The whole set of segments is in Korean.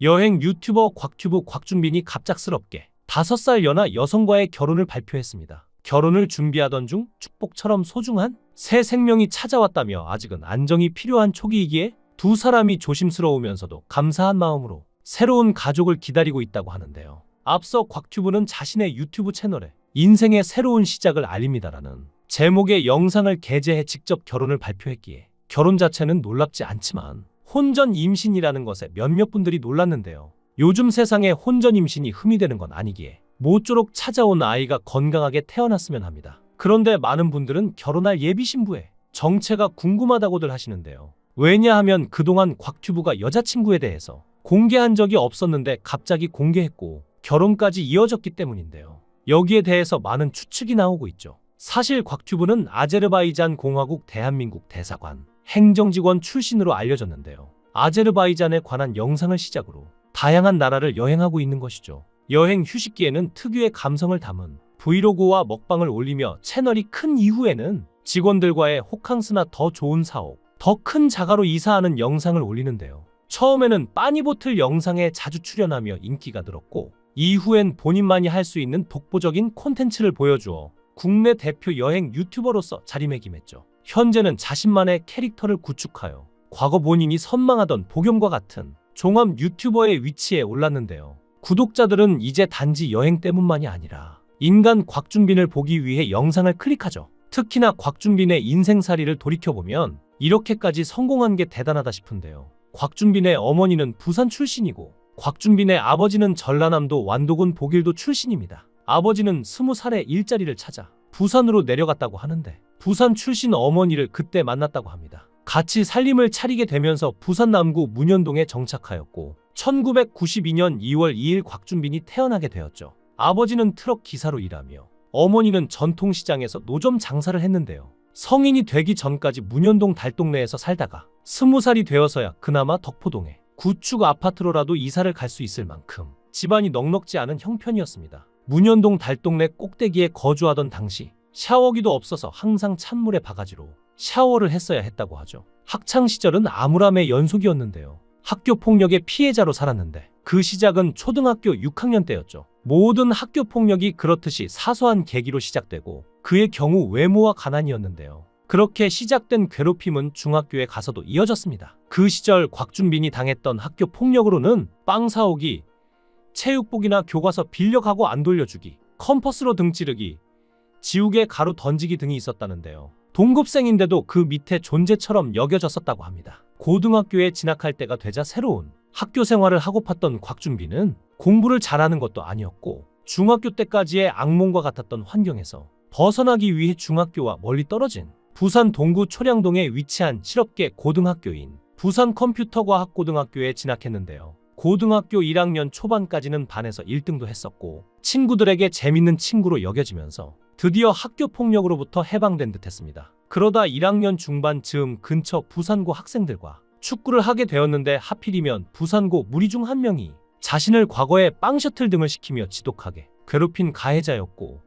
여행 유튜버 곽튜브 곽준빈이 갑작스럽게 5살 연하 여성과의 결혼을 발표했습니다. 결혼을 준비하던 중 축복처럼 소중한 새 생명이 찾아왔다며 아직은 안정이 필요한 초기이기에 두 사람이 조심스러우면서도 감사한 마음으로 새로운 가족을 기다리고 있다고 하는데요. 앞서 곽튜브는 자신의 유튜브 채널에 인생의 새로운 시작을 알립니다라는 제목의 영상을 게재해 직접 결혼을 발표했기에 결혼 자체는 놀랍지 않지만 혼전 임신이라는 것에 몇몇 분들이 놀랐는데요. 요즘 세상에 혼전 임신이 흠이 되는 건 아니기에 모쪼록 찾아온 아이가 건강하게 태어났으면 합니다. 그런데 많은 분들은 결혼할 예비 신부의 정체가 궁금하다고들 하시는데요. 왜냐하면 그동안 곽튜브가 여자친구에 대해서 공개한 적이 없었는데 갑자기 공개했고 결혼까지 이어졌기 때문인데요. 여기에 대해서 많은 추측이 나오고 있죠. 사실 곽튜브는 아제르바이잔 공화국 대한민국 대사관 행정직원 출신으로 알려졌는데요. 아제르바이잔에 관한 영상을 시작으로 다양한 나라를 여행하고 있는 것이죠. 여행 휴식기에는 특유의 감성을 담은 브이로그와 먹방을 올리며 채널이 큰 이후에는 직원들과의 호캉스나 더 좋은 사옥, 더 큰 자가로 이사하는 영상을 올리는데요. 처음에는 빠니보틀 영상에 자주 출연하며 인기가 늘었고 이후엔 본인만이 할 수 있는 독보적인 콘텐츠를 보여주어 국내 대표 여행 유튜버로서 자리매김했죠. 현재는 자신만의 캐릭터를 구축하여 과거 본인이 선망하던 복용과 같은 종합 유튜버의 위치에 올랐는데요. 구독자들은 이제 단지 여행 때문만이 아니라 인간 곽준빈을 보기 위해 영상을 클릭하죠. 특히나 곽준빈의 인생살이를 돌이켜보면 이렇게까지 성공한 게 대단하다 싶은데요. 곽준빈의 어머니는 부산 출신이고 곽준빈의 아버지는 전라남도 완도군 보길도 출신입니다. 아버지는 20살에 일자리를 찾아 부산으로 내려갔다고 하는데 부산 출신 어머니를 그때 만났다고 합니다. 같이 살림을 차리게 되면서 부산 남구 문현동에 정착하였고 1992년 2월 2일 곽준빈이 태어나게 되었죠. 아버지는 트럭 기사로 일하며 어머니는 전통시장에서 노점 장사를 했는데요. 성인이 되기 전까지 문현동 달동네에서 살다가 20살이 되어서야 그나마 덕포동에 구축 아파트로라도 이사를 갈 수 있을 만큼 집안이 넉넉지 않은 형편이었습니다. 문현동 달동네 꼭대기에 거주하던 당시 샤워기도 없어서 항상 찬물에 바가지로 샤워를 했어야 했다고 하죠. 학창시절은 암울함의 연속이었는데요. 학교 폭력의 피해자로 살았는데 그 시작은 초등학교 6학년 때였죠. 모든 학교 폭력이 그렇듯이 사소한 계기로 시작되고 그의 경우 외모와 가난이었는데요. 그렇게 시작된 괴롭힘은 중학교에 가서도 이어졌습니다. 그 시절 곽준빈이 당했던 학교 폭력으로는 빵 사오기, 체육복이나 교과서 빌려가고 안 돌려주기, 컴퍼스로 등 찌르기, 지우개 가루 던지기 등이 있었다는데요. 동급생인데도 그 밑에 존재처럼 여겨졌었다고 합니다. 고등학교에 진학할 때가 되자 새로운 학교 생활을 하고팠던 곽준빈은 공부를 잘하는 것도 아니었고 중학교 때까지의 악몽과 같았던 환경에서 벗어나기 위해 중학교와 멀리 떨어진 부산 동구 초량동에 위치한 실업계 고등학교인 부산 컴퓨터과학고등학교에 진학했는데요. 고등학교 1학년 초반까지는 반에서 1등도 했었고 친구들에게 재밌는 친구로 여겨지면서 드디어 학교 폭력으로부터 해방된 듯 했습니다. 그러다 1학년 중반 즈음 근처 부산고 학생들과 축구를 하게 되었는데 하필이면 부산고 무리 중 한 명이 자신을 과거에 빵 셔틀 등을 시키며 지독하게 괴롭힌 가해자였고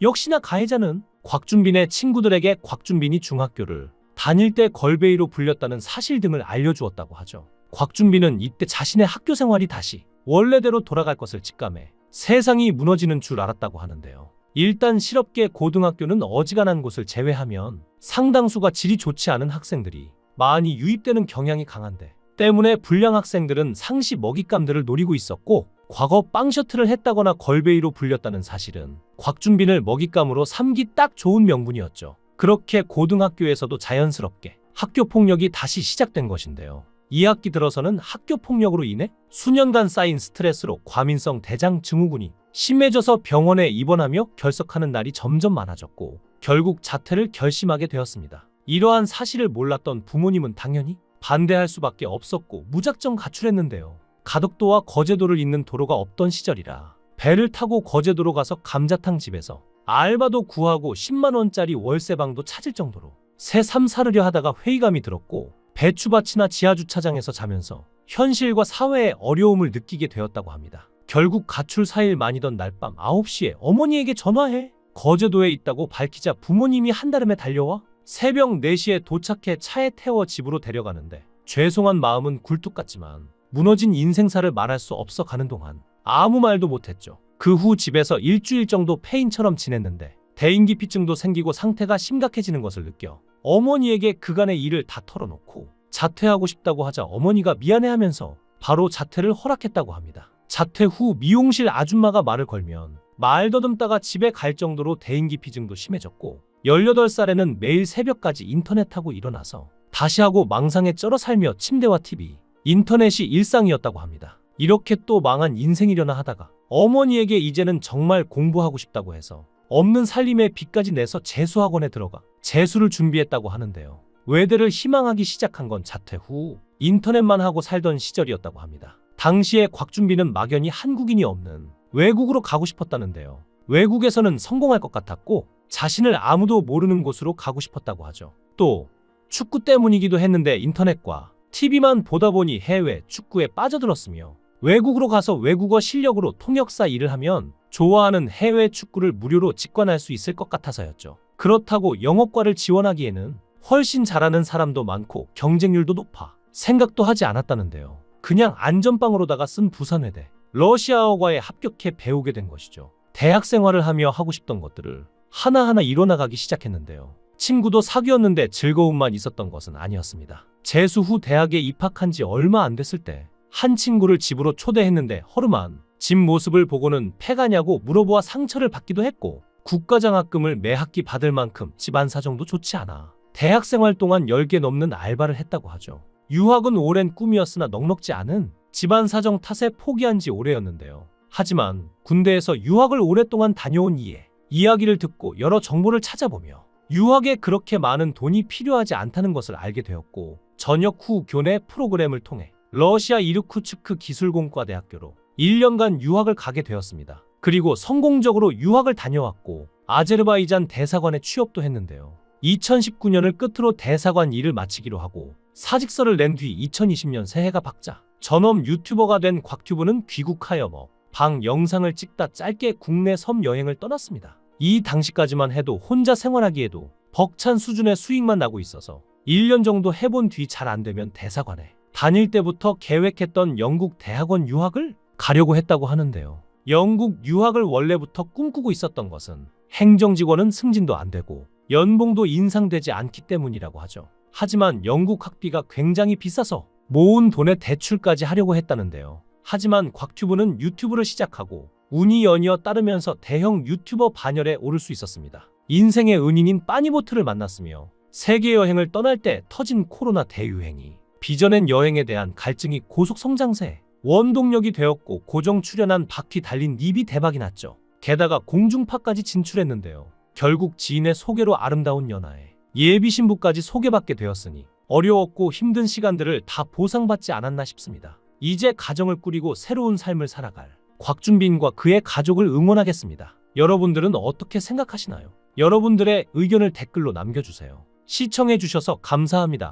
역시나 가해자는 곽준빈의 친구들에게 곽준빈이 중학교를 다닐 때 걸베이로 불렸다는 사실 등을 알려주었다고 하죠. 곽준빈은 이때 자신의 학교 생활이 다시 원래대로 돌아갈 것을 직감해 세상이 무너지는 줄 알았다고 하는데요. 일단 실업계 고등학교는 어지간한 곳을 제외하면 상당수가 질이 좋지 않은 학생들이 많이 유입되는 경향이 강한데 때문에 불량 학생들은 상시 먹잇감들을 노리고 있었고 과거 빵 셔틀을 했다거나 걸베이로 불렸다는 사실은 곽준빈을 먹잇감으로 삼기 딱 좋은 명분이었죠. 그렇게 고등학교에서도 자연스럽게 학교 폭력이 다시 시작된 것인데요. 2학기 들어서는 학교 폭력으로 인해 수년간 쌓인 스트레스로 과민성 대장 증후군이 심해져서 병원에 입원하며 결석하는 날이 점점 많아졌고 결국 자퇴를 결심하게 되었습니다. 이러한 사실을 몰랐던 부모님은 당연히 반대할 수밖에 없었고 무작정 가출했는데요. 가덕도와 거제도를 잇는 도로가 없던 시절이라 배를 타고 거제도로 가서 감자탕 집에서 알바도 구하고 10만 원짜리 월세방도 찾을 정도로 새삼 사르려 하다가 회의감이 들었고 배추밭이나 지하주차장에서 자면서 현실과 사회의 어려움을 느끼게 되었다고 합니다. 결국 가출 4일 만이던 날 밤 9시에 어머니에게 전화해 거제도에 있다고 밝히자 부모님이 한달음에 달려와 새벽 4시에 도착해 차에 태워 집으로 데려가는데 죄송한 마음은 굴뚝 같지만 무너진 인생사를 말할 수 없어 가는 동안 아무 말도 못했죠. 그 후 집에서 일주일 정도 폐인처럼 지냈는데 대인기피증도 생기고 상태가 심각해지는 것을 느껴 어머니에게 그간의 일을 다 털어놓고 자퇴하고 싶다고 하자 어머니가 미안해하면서 바로 자퇴를 허락했다고 합니다. 자퇴 후 미용실 아줌마가 말을 걸면 말 더듬다가 집에 갈 정도로 대인기피증도 심해졌고 18살에는 매일 새벽까지 인터넷하고 일어나서 다시 하고 망상에 쩔어 살며 침대와 TV, 인터넷이 일상이었다고 합니다. 이렇게 또 망한 인생이려나 하다가 어머니에게 이제는 정말 공부하고 싶다고 해서 없는 살림에 빚까지 내서 재수학원에 들어가 재수를 준비했다고 하는데요. 외대를 희망하기 시작한 건 자퇴 후 인터넷만 하고 살던 시절이었다고 합니다. 당시에 곽준빈은 막연히 한국인이 없는 외국으로 가고 싶었다는데요. 외국에서는 성공할 것 같았고 자신을 아무도 모르는 곳으로 가고 싶었다고 하죠. 또 축구 때문이기도 했는데 인터넷과 TV만 보다 보니 해외 축구에 빠져들었으며 외국으로 가서 외국어 실력으로 통역사 일을 하면 좋아하는 해외 축구를 무료로 직관할 수 있을 것 같아서였죠. 그렇다고 영어과를 지원하기에는 훨씬 잘하는 사람도 많고 경쟁률도 높아 생각도 하지 않았다는데요. 그냥 안전빵으로다가 쓴 부산외대 러시아어과에 합격해 배우게 된 것이죠. 대학 생활을 하며 하고 싶던 것들을 하나하나 이뤄나가기 시작했는데요. 친구도 사귀었는데 즐거움만 있었던 것은 아니었습니다. 재수 후 대학에 입학한 지 얼마 안 됐을 때 한 친구를 집으로 초대했는데 허름한 집 모습을 보고는 패가냐고 물어보아 상처를 받기도 했고 국가장학금을 매 학기 받을 만큼 집안 사정도 좋지 않아 대학 생활 동안 10개 넘는 알바를 했다고 하죠. 유학은 오랜 꿈이었으나 넉넉지 않은 집안 사정 탓에 포기한 지 오래였는데요. 하지만 군대에서 유학을 오랫동안 다녀온 이에 이야기를 듣고 여러 정보를 찾아보며 유학에 그렇게 많은 돈이 필요하지 않다는 것을 알게 되었고 전역 후 교내 프로그램을 통해 러시아 이르쿠츠크 기술공과대학교로 1년간 유학을 가게 되었습니다. 그리고 성공적으로 유학을 다녀왔고 아제르바이잔 대사관에 취업도 했는데요. 2019년을 끝으로 대사관 일을 마치기로 하고 사직서를 낸 뒤 2020년 새해가 밝자 전업 유튜버가 된 곽튜브는 귀국하여 방 영상을 찍다 짧게 국내 섬 여행을 떠났습니다. 이 당시까지만 해도 혼자 생활하기에도 벅찬 수준의 수익만 나고 있어서 1년 정도 해본 뒤 잘 안되면 대사관에 다닐 때부터 계획했던 영국 대학원 유학을 가려고 했다고 하는데요. 영국 유학을 원래부터 꿈꾸고 있었던 것은 행정직원은 승진도 안 되고 연봉도 인상되지 않기 때문이라고 하죠. 하지만 영국 학비가 굉장히 비싸서 모은 돈에 대출까지 하려고 했다는데요. 하지만 곽튜브는 유튜브를 시작하고 운이 연이어 따르면서 대형 유튜버 반열에 오를 수 있었습니다. 인생의 은인인 빠니보트를 만났으며 세계 여행을 떠날 때 터진 코로나 대유행이 빚어낸 여행에 대한 갈증이 고속 성장세에 원동력이 되었고 고정 출연한 바퀴 달린 립이 대박이 났죠. 게다가 공중파까지 진출했는데요. 결국 지인의 소개로 아름다운 연하에 예비 신부까지 소개받게 되었으니 어려웠고 힘든 시간들을 다 보상받지 않았나 싶습니다. 이제 가정을 꾸리고 새로운 삶을 살아갈 곽준빈과 그의 가족을 응원하겠습니다. 여러분들은 어떻게 생각하시나요? 여러분들의 의견을 댓글로 남겨주세요. 시청해주셔서 감사합니다.